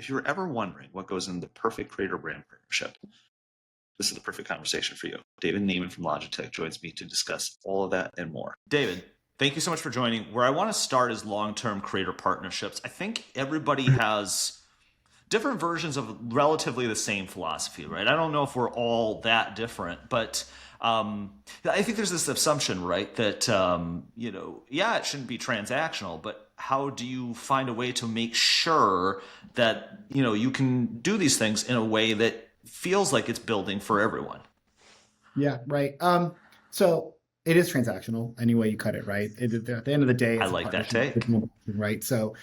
If you're ever wondering what goes into the perfect creator brand partnership, this is the perfect conversation for you. David Neyman from Logitech joins me to discuss all of that and more. David, thank you so much for joining. Where I want to start is long-term creator partnerships. I think everybody has different versions of relatively the same philosophy, right? I don't know if we're all that different, but I think there's this assumption, right, that yeah, it shouldn't be transactional, but how do you find a way to make sure that you can do these things in a way that feels like it's building for everyone? Yeah, right. So it is transactional any way you cut it, right? At the end of the day, I it's a like that partnership take. between one, right? So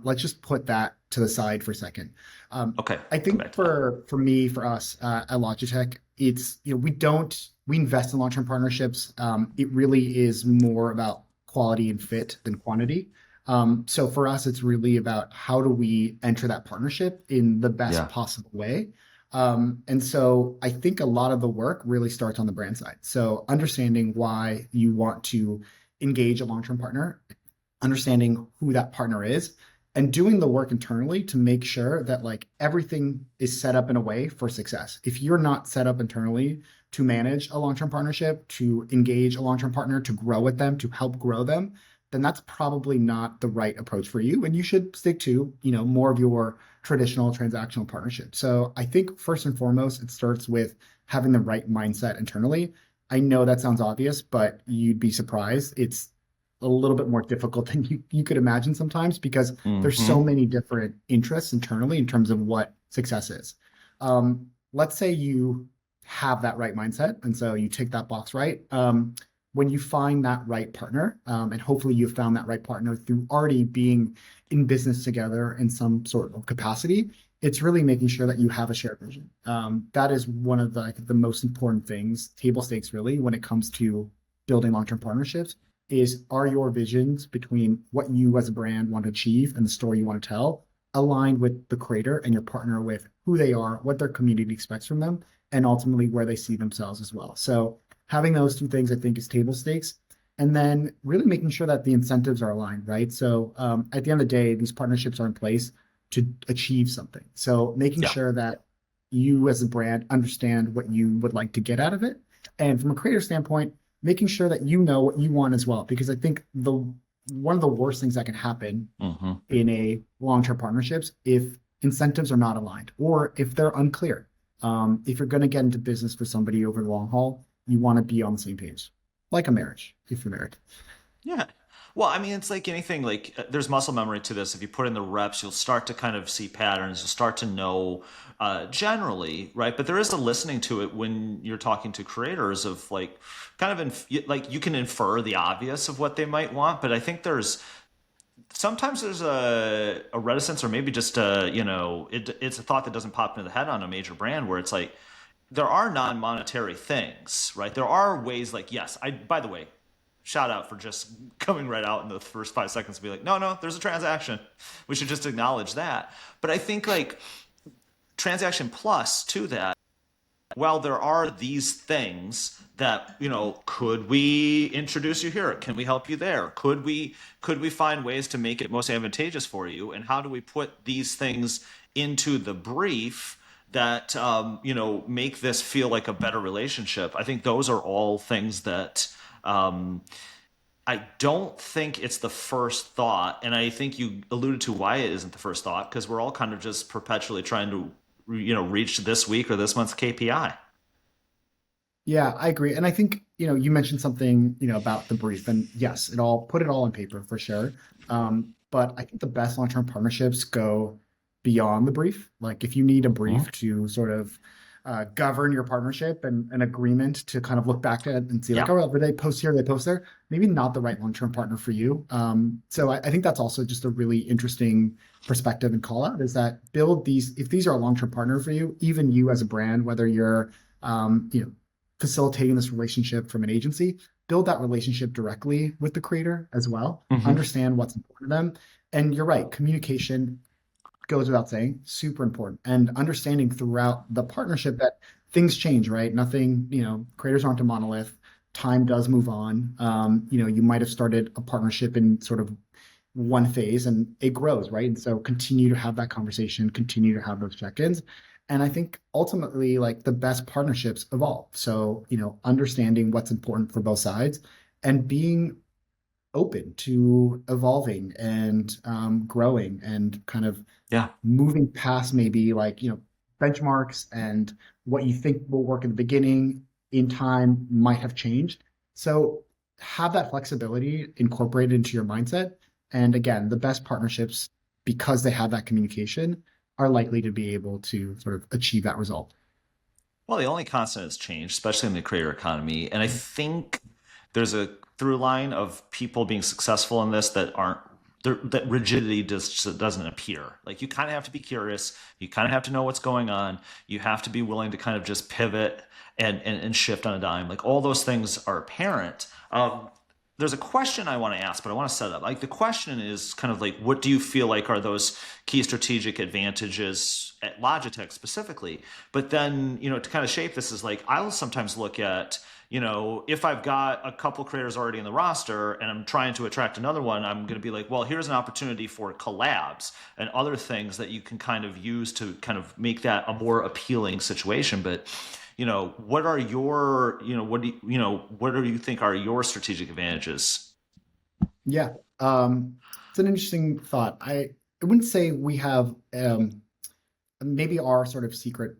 let's just put that to the side for a second. Okay, I come think back to that. for me, for us at Logitech, it's we invest in long-term partnerships. It really is more about quality and fit than quantity. So for us, it's really about how do we enter that partnership in the best Yeah. possible way. And so I think a lot of the work really starts on the brand side. So understanding why you want to engage a long-term partner, understanding who that partner is, and doing the work internally to make sure that like everything is set up in a way for success. If you're not set up internally to manage a long-term partnership, to engage a long-term partner, to grow with them, to help grow them, then that's probably not the right approach for you. And you should stick to, more of your traditional transactional partnership. So I think first and foremost, it starts with having the right mindset internally. I know that sounds obvious, but you'd be surprised. It's a little bit more difficult than you could imagine sometimes because there's so Mm-hmm. many different interests internally in terms of what success is. Let's say you have that right mindset, and so you tick that box right. When you find that right partner, and hopefully you've found that right partner through already being in business together in some sort of capacity, it's really making sure that you have a shared vision. That is one of the most important things, table stakes really, when it comes to building long-term partnerships is are your visions between what you as a brand want to achieve and the story you want to tell aligned with the creator and your partner with who they are, what their community expects from them, and ultimately where they see themselves as well. So having those two things, I think, is table stakes. And then really making sure that the incentives are aligned, right? So at the end of the day, these partnerships are in place to achieve something. So making Yeah. sure that you as a brand understand what you would like to get out of it. And from a creator standpoint, making sure that you know what you want as well. Because I think the one of the worst things that can happen Mm-hmm. in a long-term partnerships if incentives are not aligned or if they're unclear. If you're going to get into business for somebody over the long haul, you want to be on the same page, like a marriage, if you're married. Yeah. Well, I mean, it's like anything, like there's muscle memory to this. If you put in the reps, you'll start to kind of see patterns. You'll start to know generally, right? But there is a listening to it when you're talking to creators of like kind of like you can infer the obvious of what they might want. But I think there's sometimes there's a reticence or maybe just it's a thought that doesn't pop into the head on a major brand where it's like there are non-monetary things, right? There are ways like, yes, I, by the way, shout out for just coming right out in the first 5 seconds and be like, no, no, there's a transaction. We should just acknowledge that. But I think like transaction plus to that, while there are these things that, could we introduce you here? Can we help you there? Could we find ways to make it most advantageous for you? And how do we put these things into the brief that make this feel like a better relationship? I think those are all things that I don't think it's the first thought, and I think you alluded to why it isn't the first thought because we're all kind of just perpetually trying to reach this week or this month's KPI. Yeah, I agree. And I think, you mentioned something, about the brief and yes, put it all on paper for sure. But I think the best long-term partnerships go beyond the brief. Like if you need a Mhm. brief to sort of govern your partnership and an agreement to kind of look back at and see like, Yeah. oh, well, they post here, they post there, maybe not the right long-term partner for you. So I think that's also just a really interesting perspective and call out is that build these, if these are a long-term partner for you, even you as a brand, whether you're facilitating this relationship from an agency, build that relationship directly with the creator as well, Hmm. understand what's important to them. And you're right, communication goes without saying, super important. And understanding throughout the partnership that things change, right? Nothing, creators aren't a monolith. Time does move on. You might have started a partnership in sort of one phase and it grows, right? And so continue to have that conversation, continue to have those check-ins. And I think ultimately, like the best partnerships evolve. So, understanding what's important for both sides and being open to evolving and growing and kind of Yeah. moving past maybe like, benchmarks and what you think will work in the beginning in time might have changed. So have that flexibility incorporated into your mindset. And again, the best partnerships, because they have that communication, are likely to be able to sort of achieve that result. Well, the only constant is change, especially in the creator economy. And I think there's a through line of people being successful in this that aren't that rigidity just doesn't appear. Like you kind of have to be curious. You kind of have to know what's going on. You have to be willing to kind of just pivot and shift on a dime. Like all those things are apparent. There's a question I want to ask, but I want to set it up. Like the question is kind of like, what do you feel like are those key strategic advantages at Logitech specifically? But then, to kind of shape this is like, I'll sometimes look at, if I've got a couple creators already in the roster and I'm trying to attract another one, I'm going to be like, well, here's an opportunity for collabs and other things that you can kind of use to kind of make that a more appealing situation. But what are your, what do you think are your strategic advantages? Yeah. It's an interesting thought. I wouldn't say we have maybe our sort of secret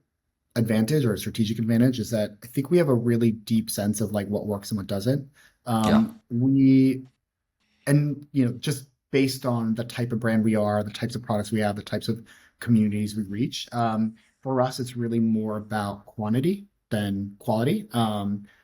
advantage or strategic advantage is that I think we have a really deep sense of like what works and what doesn't. Yeah. We and just based on the type of brand we are, the types of products we have, the types of communities we reach. For us, it's really more about quantity than quality.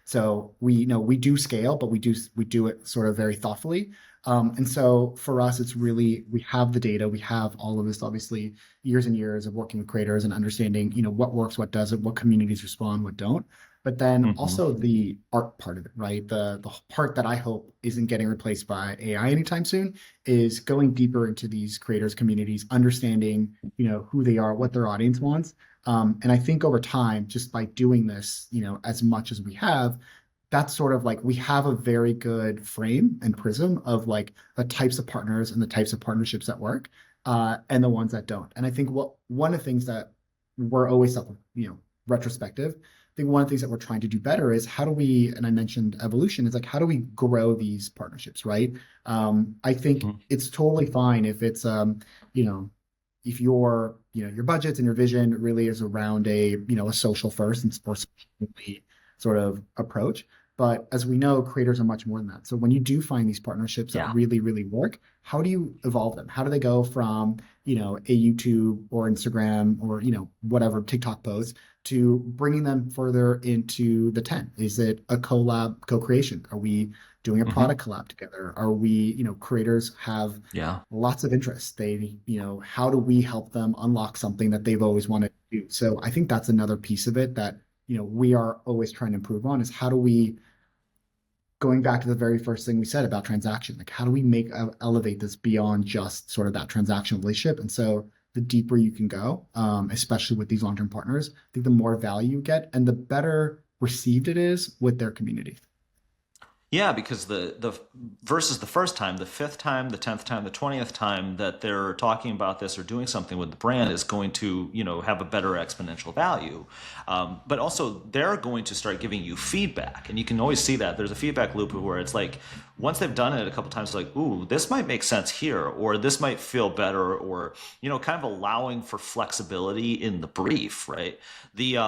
So we do scale, but we do it sort of very thoughtfully. And so for us, it's really we have the data, we have all of this obviously years and years of working with creators and understanding what works, what doesn't, what communities respond, what don't. But then Hmm. also the art part of it, right? The part that I hope isn't getting replaced by AI anytime soon is going deeper into these creators' communities, understanding, who they are, what their audience wants. And I think over time, just by doing this, as much as we have, that's sort of like we have a very good frame and prism of like the types of partners and the types of partnerships that work, and the ones that don't. And I think what one of the things that we're always retrospective. I think one of the things that we're trying to do better is how do we, and I mentioned evolution, is like how do we grow these partnerships, right? I think it's totally fine if it's you know, if your budgets and your vision really is around a social first and sports sort of approach. But as we know, creators are much more than that. So when you do find these partnerships that Yeah. really, really work, how do you evolve them? How do they go from, a YouTube or Instagram or, whatever TikTok post to bringing them further into the tent? Is it a collab, co-creation? Are we doing a Hmm. product collab together? Are we, creators have Yeah. lots of interests. How do we help them unlock something that they've always wanted to do? So I think that's another piece of it that, we are always trying to improve on is how do we, going back to the very first thing we said about transaction, like how do we make elevate this beyond just sort of that transactional relationship? And so the deeper you can go, especially with these long-term partners, I think the more value you get and the better received it is with their community. Yeah, because the versus the first time, the fifth time, the 10th time, the 20th time that they're talking about this or doing something with the brand is going to, have a better exponential value. But also they're going to start giving you feedback. And you can always see that there's a feedback loop where it's like, once they've done it a couple times, like, ooh, this might make sense here, or this might feel better, or, kind of allowing for flexibility in the brief, right? The,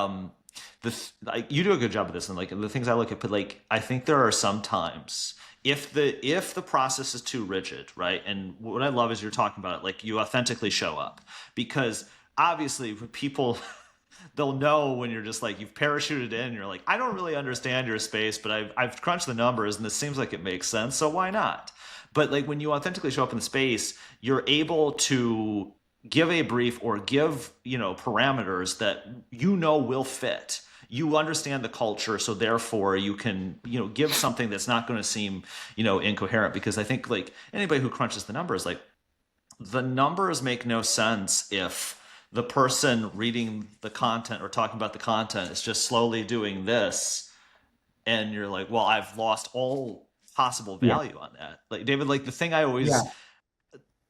like you do a good job of this, and like the things I look at, but like I think there are some times if the process is too rigid, right? And what I love is you're talking about it, like you authentically show up, because obviously people they'll know when you're just like you've parachuted in, you're like I don't really understand your space, but I've crunched the numbers and this seems like it makes sense, so why not? But like when you authentically show up in the space, you're able to give a brief or give parameters that will fit. You understand the culture, so therefore you can give something that's not going to seem incoherent, because I think like anybody who crunches the numbers, like the numbers make no sense if the person reading the content or talking about the content is just slowly doing this, and you're like, well, I've lost all possible Yeah. value on that. Like David, like the thing I always Yeah.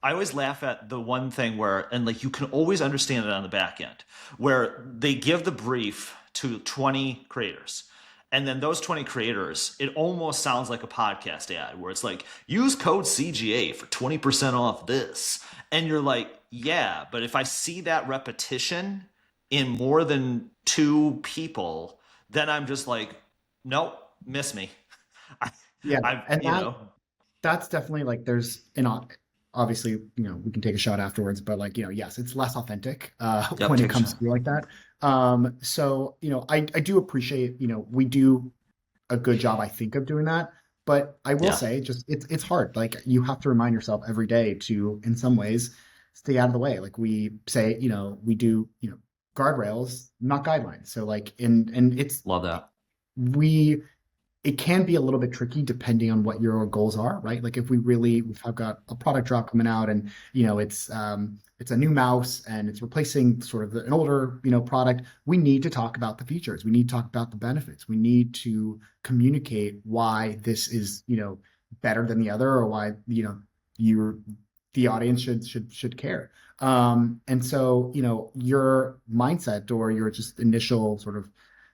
I always laugh at the one thing where, and like you can always understand it on the back end, where they give the brief to 20 creators. And then those 20 creators, it almost sounds like a podcast ad where it's like, use code CGA for 20% off this. And you're like, yeah, but if I see that repetition in more than two people, then I'm just like, nope, miss me. I, Yeah, I've, and you know, that's definitely like there's an obviously, we can take a shot afterwards, but like, yes, it's less authentic yep, when it take a comes shot. through like that. So, I do appreciate, we do a good job, I think, of doing that. But I will Yeah. say, just it's hard. Like you have to remind yourself every day to, in some ways, stay out of the way. Like we say, we do, guardrails, not guidelines. So like, and it's Love that. we it can be a little bit tricky depending on what your goals are, right? Like if we've got a product drop coming out and it's a new mouse and it's replacing sort of an older product, we need to talk about the features. We need to talk about the benefits. We need to communicate why this is better than the other, or why you're the audience should care. And so your mindset or your just initial sort of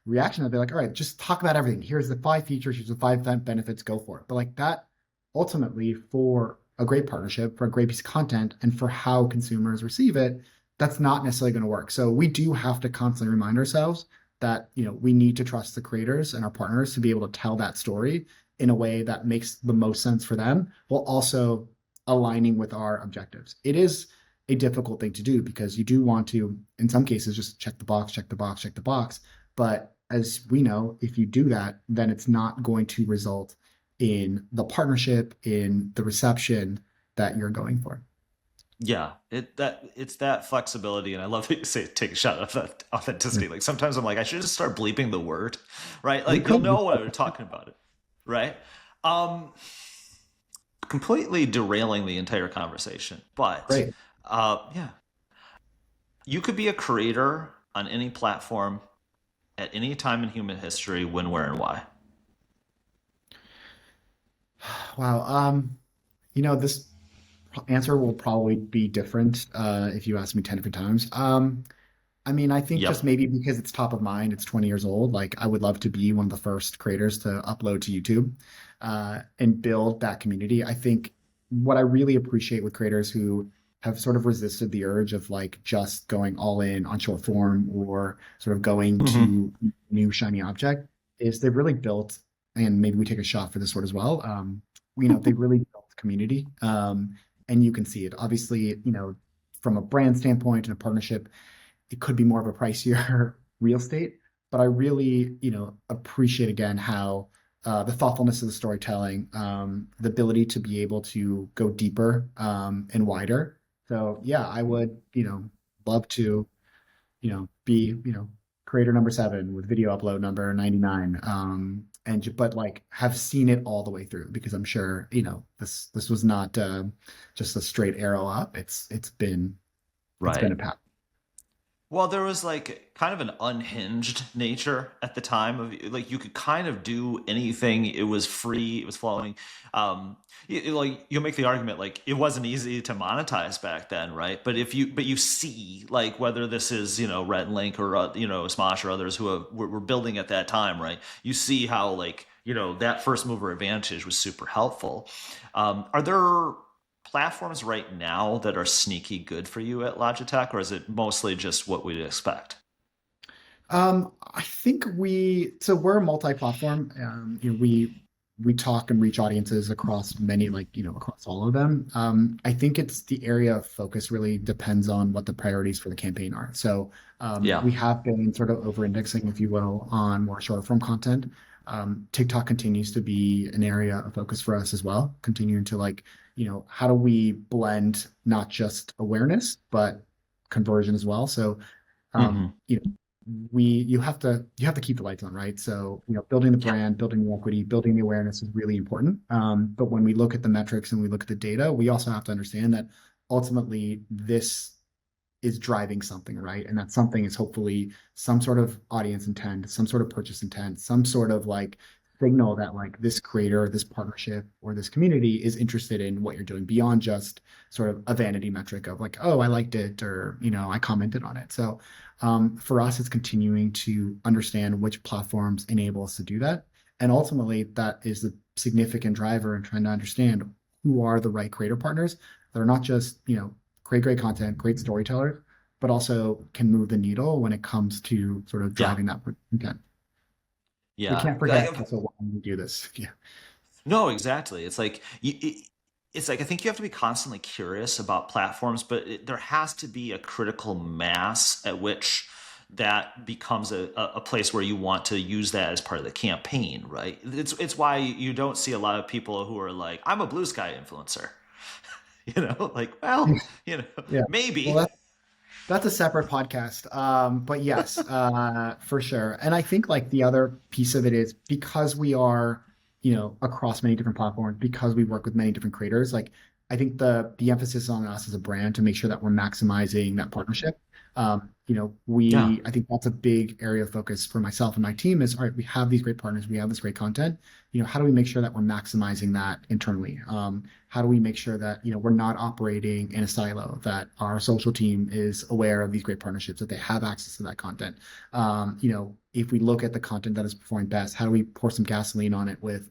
reaction, I'd be like, all right, just talk about everything. Here's the 5 features, here's the five benefits, go for it. But like that, ultimately, for a great partnership, for a great piece of content, and for how consumers receive it, that's not necessarily going to work. So we do have to constantly remind ourselves that we need to trust the creators and our partners to be able to tell that story in a way that makes the most sense for them, while also aligning with our objectives. It is a difficult thing to do because you do want to, in some cases, just check the box, check the box, check the box. But as we know, if you do that, then it's not going to result in the partnership, in the reception that you're going for. Yeah, it's that flexibility, and I love that you say take a shot of that authenticity. Like sometimes I'm like, I should just start bleeping the word, right? You Like you'll could, know when we're talking about it, right? Um, Completely derailing the entire conversation, but great. yeah, you could be a creator on any platform at any time in human history, when, where, and why. Wow. This answer will probably be different if you ask me 10 different times. I mean, I think just Yep. maybe because it's top of mind, it's 20 years old. Like, I would love to be one of the first creators to upload to YouTube and build that community. I think what I really appreciate with creators who have sort of resisted the urge of like just going all in on short form or sort of going Hmm. to new shiny object is they've really built, and maybe we take a shot for this word as well. They've really built community. And you can see it. Obviously, from a brand standpoint and a partnership, it could be more of a pricier real estate. But I really, appreciate again how the thoughtfulness of the storytelling, the ability to be able to go deeper and wider. So yeah, I would, love to, be, creator number 7 with video upload number 99. But like have seen it all the way through because I'm sure, this was not just a straight arrow up. It's been a Right. path. Well, there was like kind of an unhinged nature at the time of like you could kind of do anything. It was free. It was flowing. Like you'll make the argument like it wasn't easy to monetize back then, right? But you see like whether this is Rhett and Link or Smosh or others who were building at that time, right? You see how like that first mover advantage was super helpful. Are there platforms right now that are sneaky good for you at Logitech, or is it mostly just what we'd expect? I think we're a multi-platform. We talk and reach audiences across many, like, across all of them. I think it's the area of focus really depends on what the priorities for the campaign are. So Yeah. we have been sort of over-indexing, if you will, on more short-form content. TikTok continues to be an area of focus for us as well, continuing to like, how do we blend not just awareness, but conversion as well. So Hmm. um, you know, you have to keep the lights on, right? So, building the Yep. brand, building the equity, building the awareness is really important. But when we look at the metrics and we look at the data, we also have to understand that ultimately this is driving something, right? And that something is hopefully some sort of audience intent, some sort of purchase intent, some sort of like signal that like this creator, this partnership, or this community is interested in what you're doing beyond just sort of a vanity metric of like, oh, I liked it, or I commented on it. So for us, it's continuing to understand which platforms enable us to do that. And ultimately, that is the significant driver in trying to understand who are the right creator partners that are not just, create great content, great storytellers, but also can move the needle when it comes to sort of Yeah. driving that content. We Yeah. can't forget also why we do this. Yeah. No, exactly. It's like I think you have to be constantly curious about platforms, but there has to be a critical mass at which that becomes a place where you want to use that as part of the campaign, right? It's why you don't see a lot of people who are like, I'm a blue sky influencer. Like, well, Yeah. Well, maybe. that's a separate podcast. But yes, for sure. And I think like the other piece of it is because we are, across many different platforms, because we work with many different creators, like I think the emphasis on us as a brand to make sure that we're maximizing that partnership. Yeah. I think that's a big area of focus for myself and my team is, all right, we have these great partners, we have this great content. How do we make sure that we're maximizing that internally? How do we make sure that we're not operating in a silo, that our social team is aware of these great partnerships, that they have access to that content? If we look at the content that is performing best, how do we pour some gasoline on it with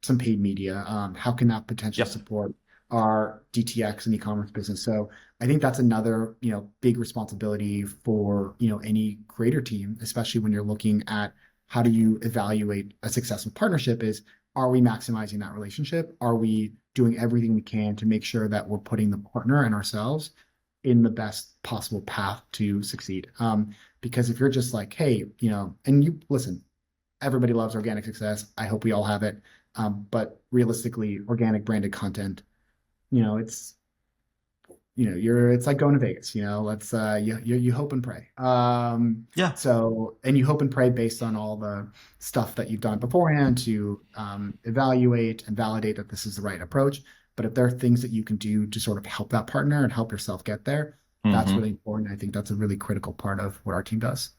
some paid media? How can that potentially Yep. support our DTX and e-commerce business? So I think that's another big responsibility for any creator team, especially when you're looking at how do you evaluate a successful partnership is, are we maximizing that relationship? Are we doing everything we can to make sure that we're putting the partner and ourselves in the best possible path to succeed? Because if you're just like, hey, and you listen, everybody loves organic success. I hope we all have it. But realistically, organic branded content, it's it's like going to Vegas, let's you hope and pray. Yeah. And you hope and pray based on all the stuff that you've done beforehand to evaluate and validate that this is the right approach. But if there are things that you can do to sort of help that partner and help yourself get there, that's Hmm. really important. I think that's a really critical part of what our team does.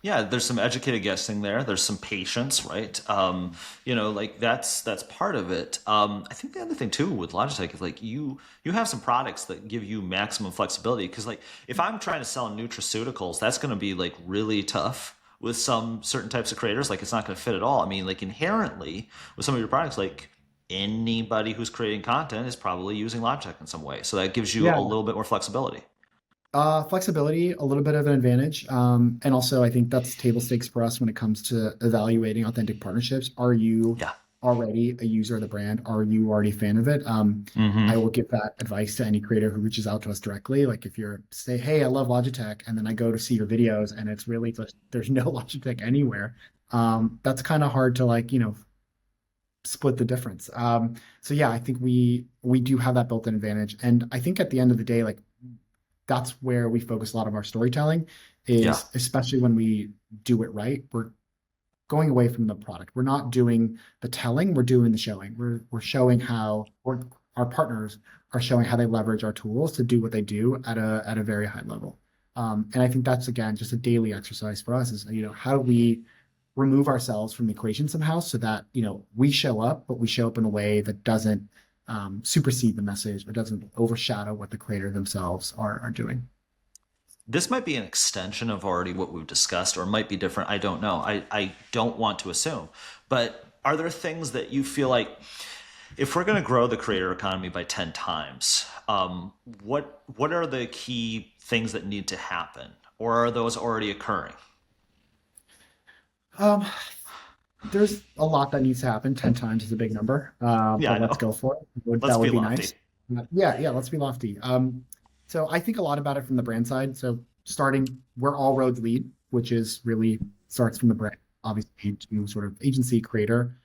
Yeah, there's some educated guessing there. There's some patience, right? Like that's part of it. I think the other thing too with Logitech is like you have some products that give you maximum flexibility because like if I'm trying to sell nutraceuticals, that's going to be like really tough with some certain types of creators. Like it's not going to fit at all. I mean, like inherently with some of your products, like anybody who's creating content is probably using Logitech in some way. So that gives you a Yeah, little bit more flexibility. flexibility, a little bit of an advantage. And also, I think that's table stakes for us when it comes to evaluating authentic partnerships. Are you Yeah. already a user of the brand? Are you already a fan of it? Hmm. I will give that advice to any creator who reaches out to us directly. Like if you're say, hey, I love Logitech, and then I go to see your videos and it's really just there's no Logitech anywhere. That's kind of hard to like, split the difference. So yeah, I think we do have that built-in advantage. And I think at the end of the day, like that's where we focus a lot of our storytelling Yeah. is especially when we do it right. We're going away from the product. We're not doing the telling, we're doing the showing. We're showing how our partners are showing how they leverage our tools to do what they do at a very high level. And I think that's again just a daily exercise for us is how do we remove ourselves from the equation somehow so that we show up, but we show up in a way that doesn't supersede the message or doesn't overshadow what the creator themselves are doing. This might be an extension of already what we've discussed, or it might be different. I don't know. I don't want to assume. But are there things that you feel like if we're going to grow the creator economy by 10 times, what are the key things that need to happen? Or are those already occurring? Um, there's a lot that needs to happen. 10 times is a big number, Yeah, I but let's know. go for it. Let's That be would be lofty. nice. Yeah, let's be lofty. So I think a lot about it from the brand side. So starting where all roads lead, which is really starts from the brand, obviously, to sort of agency creator.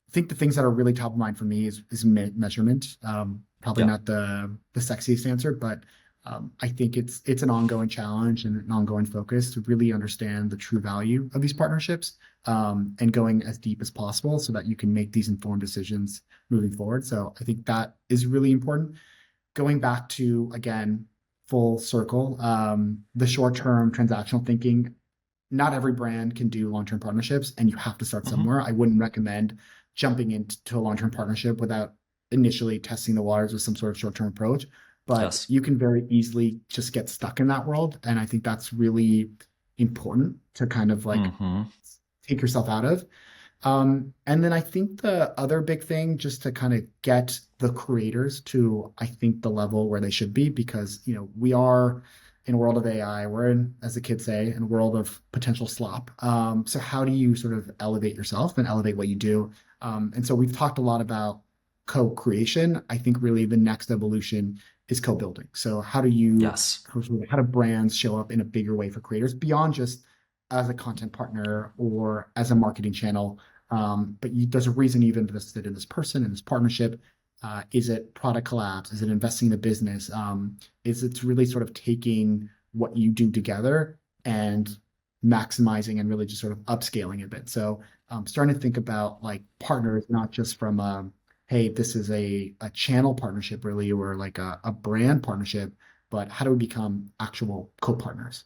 I think the things that are really top of mind for me is measurement. Probably Yeah. not the sexiest answer, but I think it's an ongoing challenge and an ongoing focus to really understand the true value of these partnerships and going as deep as possible so that you can make these informed decisions moving forward. So I think that is really important. Going back to again full circle, the short term transactional thinking not every brand can do long-term partnerships, and you have to start Hmm. somewhere. I wouldn't recommend jumping into a long-term partnership without initially testing the waters with some sort of short-term approach. But Yes. you can very easily just get stuck in that world. And I think that's really important to kind of like Hmm. take yourself out of. And then I think the other big thing, just to kind of get the creators to, I think, the level where they should be, because, we are in a world of AI, we're in, as the kids say, in a world of potential slop. So how do you sort of elevate yourself and elevate what you do? And so we've talked a lot about co-creation. I think really the next evolution is co-building. So Yes. how do brands show up in a bigger way for creators beyond just as a content partner or as a marketing channel? There's a reason you've invested in this person in this partnership. Is it product collabs? Is it investing in the business? Is it really sort of taking what you do together and maximizing and really just sort of upscaling a bit? So starting to think about like partners, not just from hey, this is a channel partnership really, or like a brand partnership, but how do we become actual co-partners?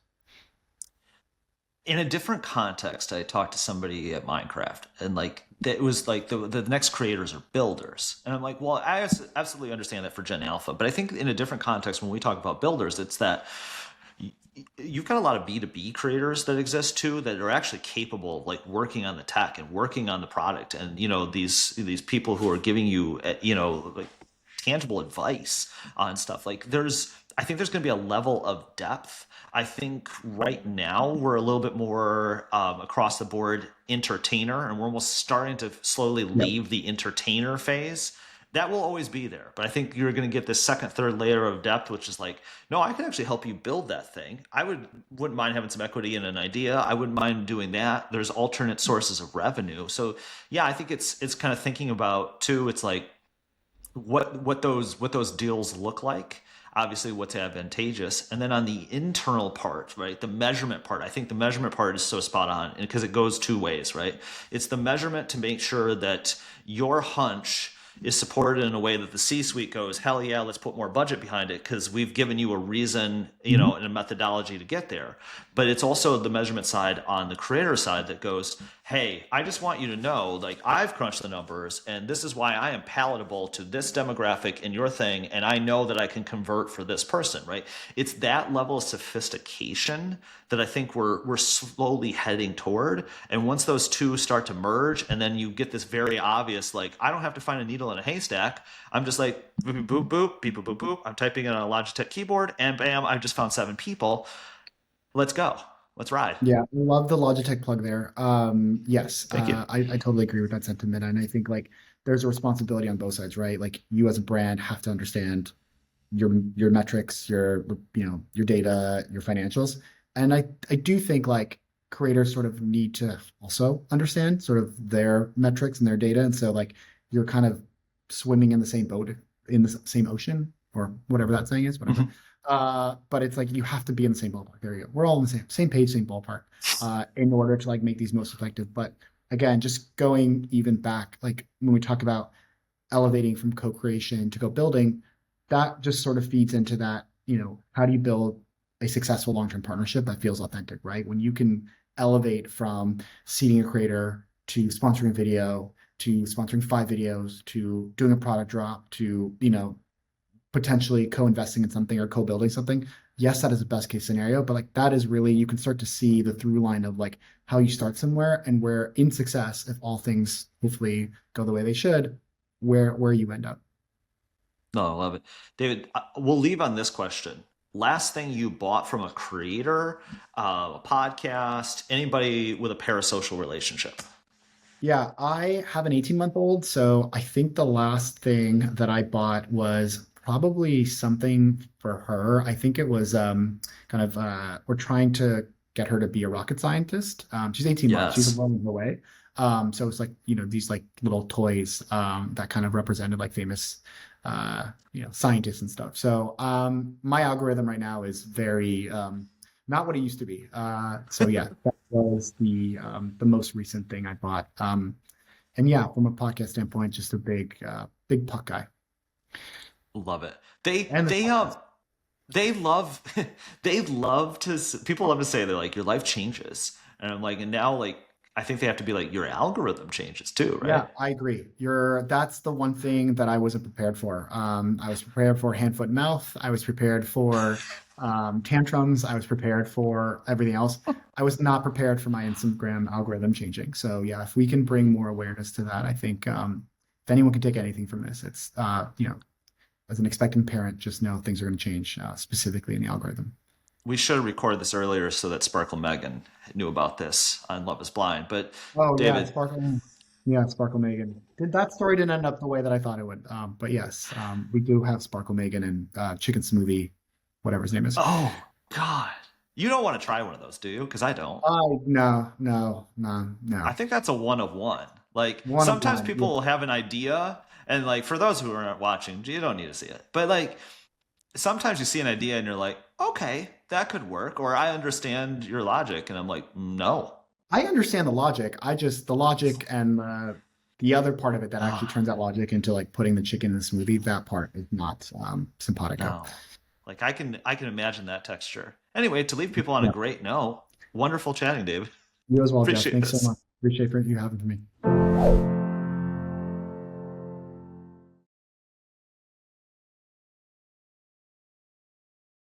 In a different context, I talked to somebody at Minecraft, and like it was like the next creators are builders, and I'm like, well, absolutely understand that for Gen Alpha, but I think in a different context, when we talk about builders, it's that you've got a lot of B2B creators that exist too that are actually capable of like working on the tech and working on the product, and these people who are giving you like tangible advice on stuff. Like I think there's going to be a level of depth. I think right now we're a little bit more across the board entertainer, and we're almost starting to slowly Yep. leave the entertainer phase. That will always be there, but I think you're going to get this second, third layer of depth, which is like, no, I can actually help you build that thing. Wouldn't mind having some equity in an idea. I wouldn't mind doing that. There's alternate sources of revenue. So yeah, I think it's kind of thinking about too. It's like what those deals look like, obviously what's advantageous, and then on the internal part, right, the measurement part. I think the measurement part is so spot on because it goes two ways, right? It's the measurement to make sure that your hunch is supported in a way that the C-suite goes, hell yeah, let's put more budget behind it because we've given you a reason, Mhm. and a methodology to get there. But it's also the measurement side on the creator side that goes, hey, I just want you to know, like, I've crunched the numbers and this is why I am palatable to this demographic in your thing, and I know that I can convert for this person, right? It's that level of sophistication that I think we're slowly heading toward. And once those two start to merge, and then you get this very obvious, like, I don't have to find a needle in a haystack. I'm just like boop boop boop boop beep boop boop boop. I'm typing it on a Logitech keyboard, and bam, I've just found seven people. Let's go. Let's ride. Yeah, love the Logitech plug there. Yes, Thank you. I totally agree with that sentiment. And I think like there's a responsibility on both sides, right? Like you as a brand have to understand your metrics, your data, your financials. And I do think like creators sort of need to also understand sort of their metrics and their data. And so like you're kind of swimming in the same boat in the same ocean or whatever that saying is, whatever. Mhm. But it's like you have to be in the same ballpark. There you go. We're all on the same page, same ballpark, in order to like make these most effective. But again, just going even back, like when we talk about elevating from co-creation to co-building, that just sort of feeds into that, how do you build a successful long-term partnership that feels authentic, right? When you can elevate from seeding a creator to sponsoring a video to sponsoring 5 videos to doing a product drop to, potentially co-investing in something or co-building something. Yes, that is the best case scenario, but like that is really you can start to see the through line of like how you start somewhere and where in success, if all things hopefully go the way they should, where you end up. No, I love it. David, we'll leave on this question. Last thing you bought from a creator, a podcast, anybody with a parasocial relationship? Yeah, I have an 18-month-old, so I think the last thing that I bought was probably something for her. I think it was kind of we're trying to get her to be a rocket scientist. She's 18 months. She's Yes. well on her way. So it's like, these like little toys that kind of represented like famous scientists and stuff. So my algorithm right now is very not what it used to be. So yeah, that was the most recent thing I bought. And yeah, from a podcast standpoint, just a big puck guy. Love it. They And the they podcast. they love they love to people love to say they're like your life changes And I'm like, and now like I think they have to be like your algorithm changes too, Yeah, right? I agree. That's the one thing that I wasn't prepared for. I was prepared for hand, foot, and mouth. I was prepared for tantrums. I was prepared for everything else. I was not prepared for my Instagram algorithm changing. So yeah, if we can bring more awareness to that, I think if anyone can take anything from this, it's as an expectant parent, just know things are going to change, specifically in the algorithm. We should have recorded this earlier so that Sparkle Megan knew about this on Love is Blind. But Oh yeah, David, Sparkle. Yeah, Sparkle Megan. That story didn't end up the way that I thought it would. But yes, we do have Sparkle Megan and Chicken Smoothie, whatever his name is. oh God, you don't want to try one of those, do you? Because I don't. Oh no, no, no, I no. think that's a one of one. Like One of sometimes one. Yeah. people will have an idea, and like for those who aren't watching, you don't need to see it. But like sometimes you see an idea and you're like, okay, that could work, or I understand your logic, and I'm like, no. I understand the logic. I just the logic and the other part of it that actually turns that logic into like putting the chicken in the smoothie. That part is not simpatico. No. Like I can imagine that texture. Anyway, to leave people on a Yeah. great note, wonderful chatting, David. You as well, Jeff. Appreciate Thanks so this. much. Appreciate you having me.